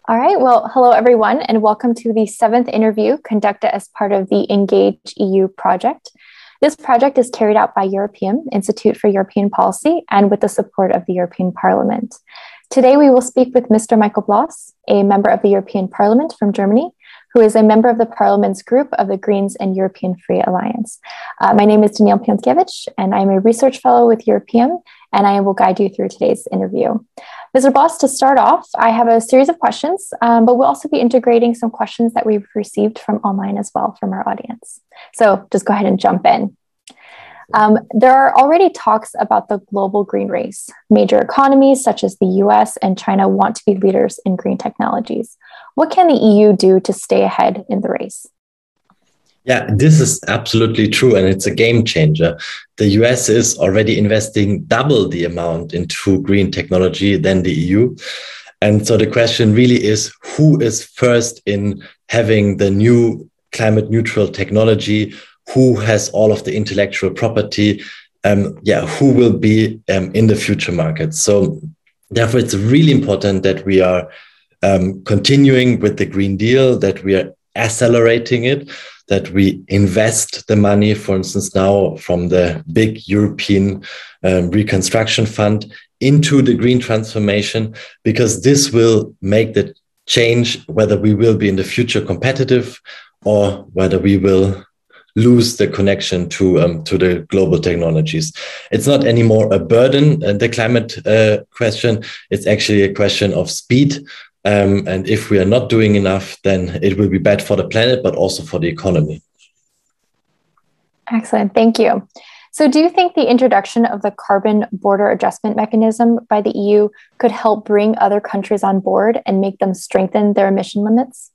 All right, well, hello everyone, and welcome to the 7th interview conducted as part of the EngagEU project. This project is carried out by EUROPEUM Institute for European Policy and with the support of the European Parliament. Today we will speak with Mr. Michael Bloss, a member of the European Parliament from Germany, who is a member of the Parliament's group of the Greens and European Free Alliance. My name is Danielle Piątkiewicz, and I'm a research fellow with EUROPEUM, and I will guide you through today's interview. Mr. Bloss, to start off, I have a series of questions, but we'll also be integrating some questions that we've received from online as well from our audience. So just go ahead and jump in. There are already talks about the global green race. Major economies such as the US and China want to be leaders in green technologies. What can the EU do to stay ahead in the race? Yeah, this is absolutely true, and it's a game changer. The US is already investing double the amount into green technology than the EU. And so the question really is, who is first in having the new climate neutral technology? Who has all of the intellectual property? Who will be in the future market? So therefore, it's really important that we are continuing with the Green Deal, that we are accelerating it, that we invest the money, for instance, now from the big European reconstruction fund into the green transformation, because this will make the change whether we will be in the future competitive or whether we will lose the connection to the global technologies. It's not anymore a burden, the climate question. It's actually a question of speed. And if we are not doing enough, then it will be bad for the planet, but also for the economy. Excellent, thank you. So do you think the introduction of the carbon border adjustment mechanism by the EU could help bring other countries on board and make them strengthen their emission limits?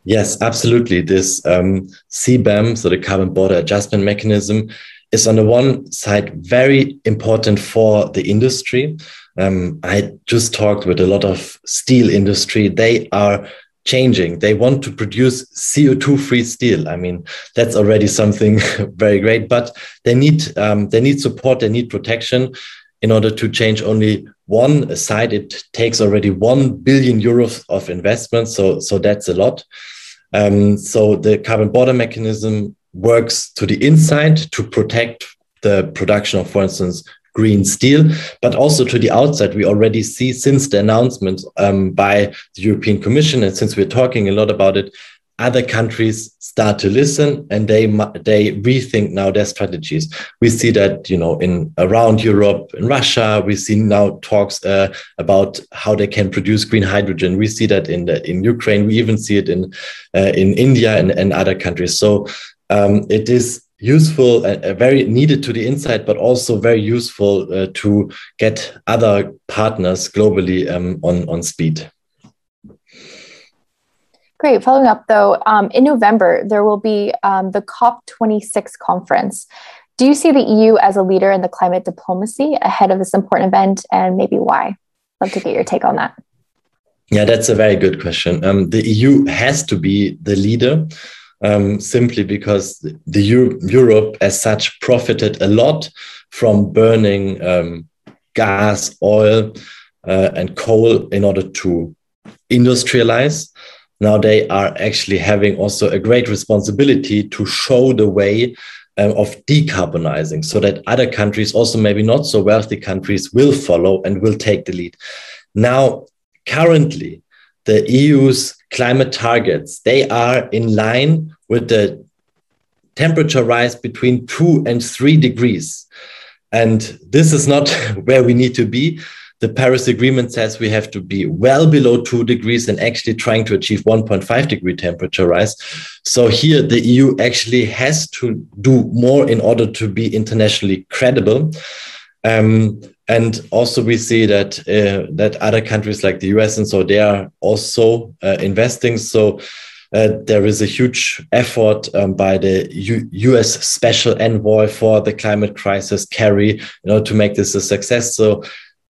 Yes, absolutely. This CBAM, so the carbon border adjustment mechanism, is on the one side very important for the industry. I just talked with a lot of steel industry. They are changing. They want to produce CO2-free steel. I mean, that's already something very great, but they need support, they need protection. In order to change only one side, it takes already 1 billion euros of investment. So that's a lot. So the carbon border mechanism works to the inside to protect the production of, for instance, green steel, but also to the outside. We already see since the announcement by the European Commission, and since we're talking a lot about it, other countries start to listen and they rethink now their strategies. We see that, in around Europe, in Russia, we see now talks about how they can produce green hydrogen. We see that in Ukraine. We even see it in India and other countries. So it is useful and very needed to the inside, but also very useful to get other partners globally on speed. Great. Following up, though, in November, there will be the COP26 conference. Do you see the EU as a leader in the climate diplomacy ahead of this important event, and maybe why? Love to get your take on that. Yeah, that's a very good question. The EU has to be the leader, simply because the Europe as such profited a lot from burning gas, oil, and coal in order to industrialize. Now they are actually having also a great responsibility to show the way of decarbonizing, so that other countries, also maybe not so wealthy countries, will follow and will take the lead. Now, currently, the EU's climate targets, they are in line with the temperature rise between 2 and 3 degrees. And this is not where we need to be. The Paris Agreement says we have to be well below 2 degrees and actually trying to achieve 1.5 degree temperature rise. So here the EU actually has to do more in order to be internationally credible. And also we see that that other countries like the US and so they are also investing. So there is a huge effort by the US Special Envoy for the climate crisis, Kerry, to make this a success. So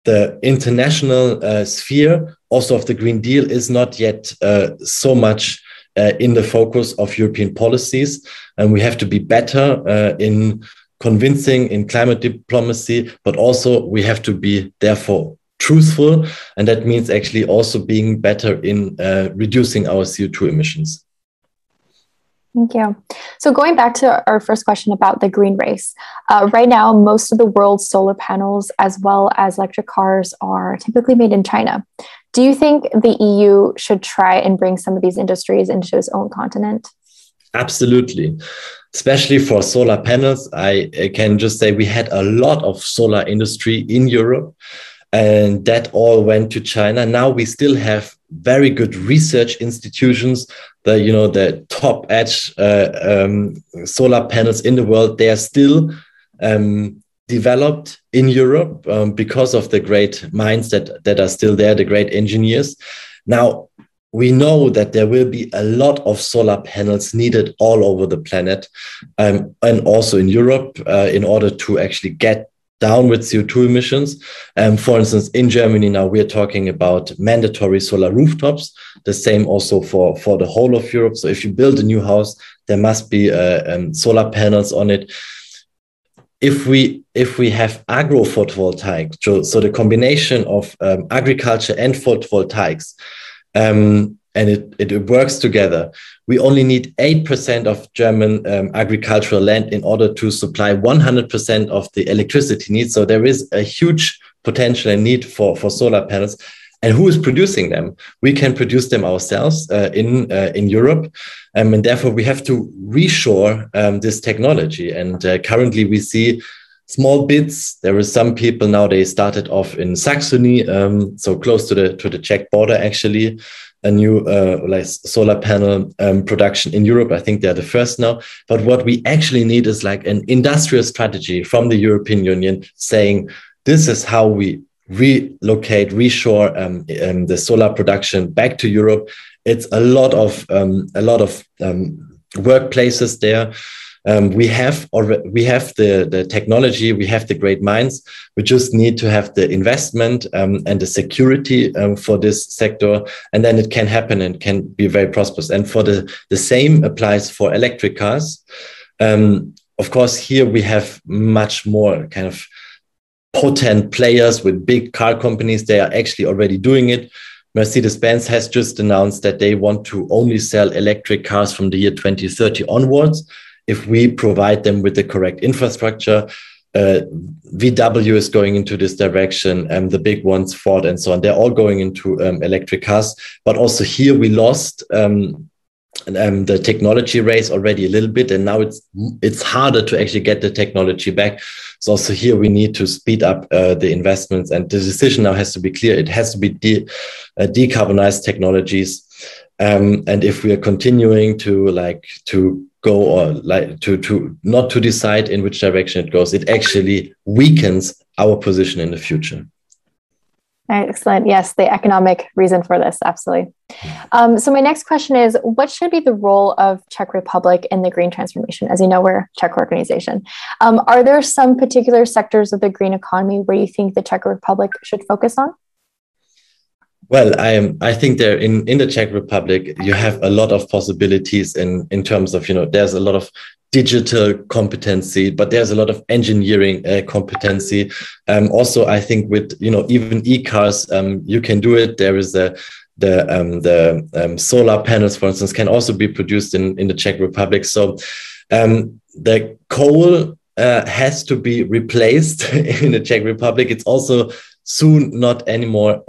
the international sphere also of the Green Deal is not yet so much in the focus of European policies. And we have to be better in convincing in climate diplomacy, but also we have to be therefore truthful. And that means actually also being better in reducing our CO2 emissions. Thank you. So going back to our first question about the green race, right now, most of the world's solar panels, as well as electric cars, are typically made in China. Do you think the EU should try and bring some of these industries into its own continent? Absolutely. Especially for solar panels, I can just say we had a lot of solar industry in Europe, and that all went to China. Now we still have very good research institutions, the top edge solar panels in the world. They are still developed in Europe because of the great minds that are still there, the great engineers. Now, we know that there will be a lot of solar panels needed all over the planet and also in Europe in order to actually get down with CO2 emissions. For instance, in Germany now we're talking about mandatory solar rooftops, the same also for the whole of Europe. So if you build a new house, there must be solar panels on it. If we have agro-photovoltaic, so the combination of agriculture and photovoltaics, and it works together, we only need 8% of German agricultural land in order to supply 100% of the electricity needs. So there is a huge potential and need for solar panels. And who is producing them? We can produce them ourselves in Europe. And therefore, we have to reshore this technology. And currently, we see small bits. There are some people now, they started off in Saxony, so close to the Czech border, actually, a new solar panel production in Europe. I think they're the first now. But what we actually need is like an industrial strategy from the European Union saying, this is how we reshore the solar production back to Europe. It's a lot of workplaces there. We have the technology, we have the great minds. We just need to have the investment and the security for this sector, and then it can happen and can be very prosperous. And for the same applies for electric cars. Of course, here we have much more kind of potent players with big car companies. They are actually already doing it. Mercedes-Benz has just announced that they want to only sell electric cars from the year 2030 onwards if we provide them with the correct infrastructure. VW is going into this direction, and the big ones, Ford and so on, they're all going into electric cars. But also here we lost the technology race already a little bit, and now it's harder to actually get the technology back. So also here we need to speed up the investments, and the decision now has to be clear. It has to be decarbonized technologies, and if we are continuing to go or to not to decide in which direction it goes, it actually weakens our position in the future. Excellent. Yes, the economic reason for this, absolutely. So my next question is, what should be the role of Czech Republic in the green transformation? As you know, we're a Czech organization. Are there some particular sectors of the green economy where you think the Czech Republic should focus on? Well, I think there in the Czech Republic, you have a lot of possibilities in terms of, there's a lot of digital competency, but there's a lot of engineering competency. Also, I think with, even e-cars, you can do it. There is the solar panels, for instance, can also be produced in the Czech Republic. So the coal has to be replaced in the Czech Republic. It's also soon not anymore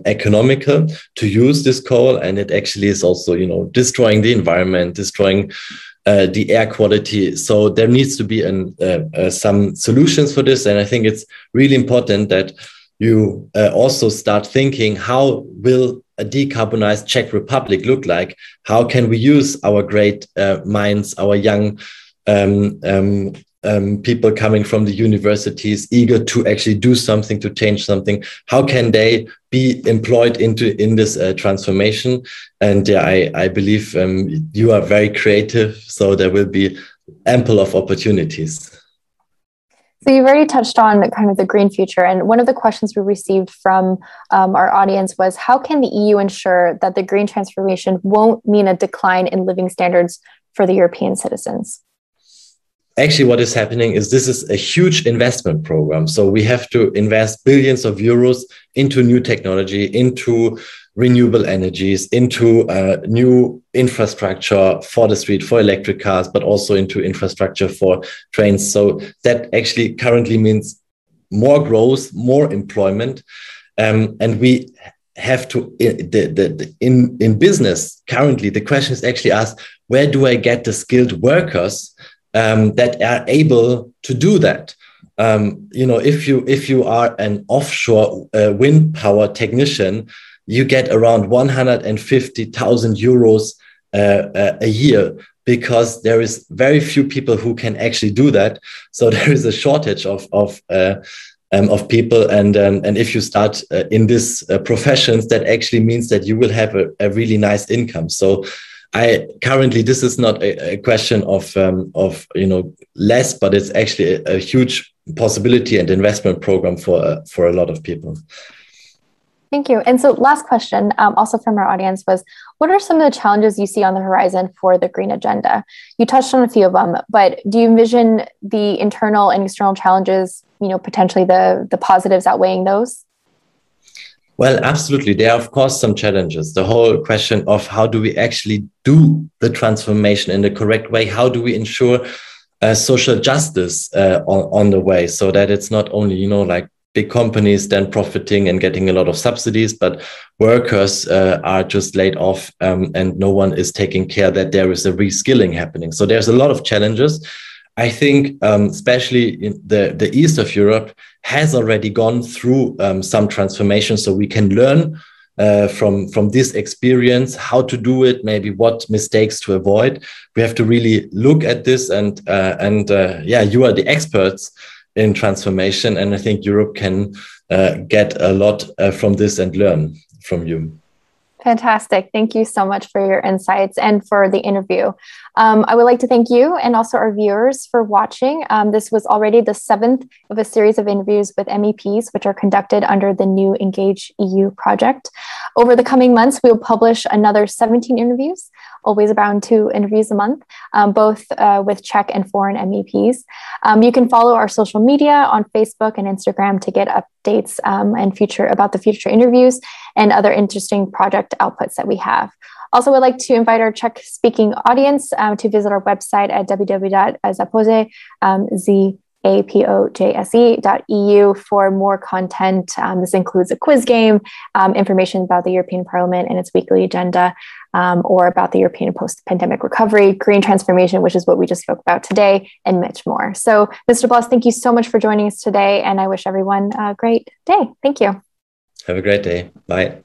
economical to use this coal, and it actually is also destroying the environment, destroying the air quality. So there needs to be some solutions for this, and I think it's really important that you also start thinking, how will a decarbonized Czech Republic look like? How can we use our great minds, our young people coming from the universities, eager to actually do something, to change something? How can they be employed in this transformation? And I believe you are very creative, so there will be ample of opportunities. So you've already touched on kind of the green future, and one of the questions we received from our audience was, how can the EU ensure that the green transformation won't mean a decline in living standards for the European citizens? actually what is happening is this is a huge investment program. So we have to invest billions of euros into new technology, into renewable energies, into new infrastructure for the street, for electric cars, but also into infrastructure for trains. So that actually currently means more growth, more employment. And we have to, in business, currently, the question is actually asked, where do I get the skilled workers that are able to do that? If you are an offshore wind power technician, you get around 150,000 euros a year, because there is very few people who can actually do that. So there is a shortage of people, and if you start in this professions, that actually means that you will have a really nice income. So currently this is not a question of less, but it's actually a huge possibility and investment program for a lot of people. Thank you. And so last question, also from our audience, was what are some of the challenges you see on the horizon for the green agenda? You touched on a few of them, but do you envision the internal and external challenges, potentially the positives outweighing those? Well, absolutely. There are, of course, some challenges. The whole question of how do we actually do the transformation in the correct way? How do we ensure social justice on the way, so that it's not only, like big companies then profiting and getting a lot of subsidies, but workers are just laid off and no one is taking care that there is a reskilling happening. So there's a lot of challenges. I think especially in the east of Europe has already gone through some transformation, so we can learn from this experience how to do it, maybe what mistakes to avoid. We have to really look at this, and you are the experts in transformation, and I think Europe can get a lot from this and learn from you. Fantastic. Thank you so much for your insights and for the interview. I would like to thank you and also our viewers for watching. This was already the 7th of a series of interviews with MEPs, which are conducted under the new EngagEU project. Over the coming months, we will publish another 17 interviews, always around 2 interviews a month, both with Czech and foreign MEPs. You can follow our social media on Facebook and Instagram to get updates about the future interviews and other interesting project outputs that we have. Also, I'd like to invite our Czech-speaking audience to visit our website at www.zapojse.eu for more content. This includes a quiz game, information about the European Parliament and its weekly agenda, or about the European post-pandemic recovery, green transformation, which is what we just spoke about today, and much more. So, Mr. Bloss, thank you so much for joining us today, and I wish everyone a great day. Thank you. Have a great day. Bye.